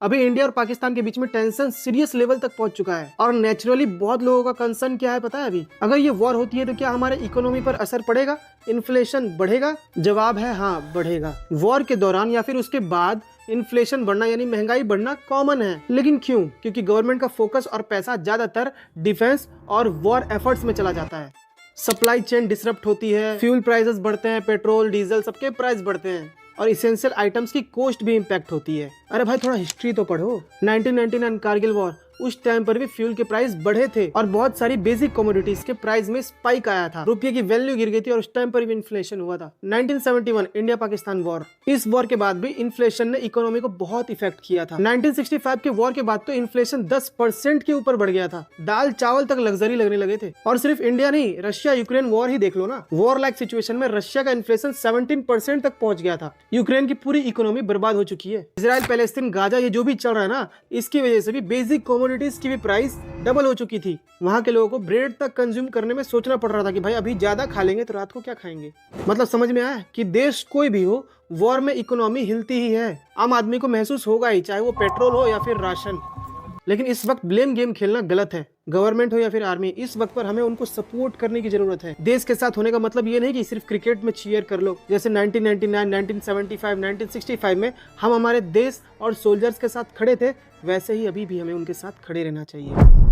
अभी इंडिया और पाकिस्तान के बीच में टेंशन सीरियस लेवल तक पहुंच चुका है और नेचुरली बहुत लोगों का कंसर्न क्या है पता है अभी, अगर ये वॉर होती है तो क्या हमारे इकोनॉमी पर असर पड़ेगा, इन्फ्लेशन बढ़ेगा? जवाब है हाँ, बढ़ेगा। वॉर के दौरान या फिर उसके बाद इन्फ्लेशन बढ़ना यानी महंगाई बढ़ना कॉमन है। लेकिन क्यों? क्योंकि गवर्नमेंट का फोकस और पैसा ज्यादातर डिफेंस और वॉर एफर्ट्स में चला जाता है। सप्लाई चेन डिसरप्ट होती है, फ्यूल प्राइसेस बढ़ते हैं, पेट्रोल डीजल सबके प्राइस बढ़ते हैं और इसेंशियल आइटम्स की कॉस्ट भी इम्पैक्ट होती है। अरे भाई थोड़ा हिस्ट्री तो पढ़ो। 1999 कारगिल वॉर, उस टाइम पर भी फ्यूल के प्राइस बढ़े थे और बहुत सारी बेसिक कमोडिटीज के प्राइस में स्पाइक आया था, रुपये की वैल्यू गिर गई थी और उस टाइम पर भी इन्फ्लेशन हुआ था। 1971 इंडिया पाकिस्तान वॉर, इस वॉर के बाद भी इन्फ्लेशन ने इकोनॉमी को बहुत इफेक्ट किया था। 1965 के वॉर के बाद तो इन्फ्लेशन 10% के ऊपर बढ़ गया था, दाल चावल तक लग्जरी लगने लगे थे। और सिर्फ इंडिया नहीं, रशिया यूक्रेन वॉर ही देख लो ना। वॉर लाइक सिचुएशन में रशिया का इन्फ्लेशन 17% तक पहुंच गया था। यूक्रेन की पूरी इकोनॉमी बर्बाद हो चुकी है। इजराइल पैलेस्तीन गाजा ये जो भी चल रहा है ना, इसकी वजह से भी बेसिक कमोडिटीज की भी प्राइस डबल हो चुकी थी। वहां के लोगों को ब्रेड तक कंज्यूम करने में सोचना पड़ रहा था कि भाई अभी ज्यादा खा लेंगे तो रात को क्या खाएंगे। मतलब समझ में आया कि देश कोई भी हो, वॉर में इकोनॉमी हिलती ही है। आम आदमी को महसूस होगा ही, चाहे वो पेट्रोल हो या फिर राशन। लेकिन इस वक्त ब्लेम गेम खेलना गलत है। गवर्नमेंट हो या फिर आर्मी, इस वक्त पर हमें उनको सपोर्ट करने की जरूरत है। देश के साथ होने का मतलब ये नहीं कि सिर्फ क्रिकेट में चीयर कर लो। जैसे 1999, 1975, 1965 में हम हमारे देश और सोल्जर्स के साथ खड़े थे, वैसे ही अभी भी हमें उनके साथ खड़े रहना चाहिए।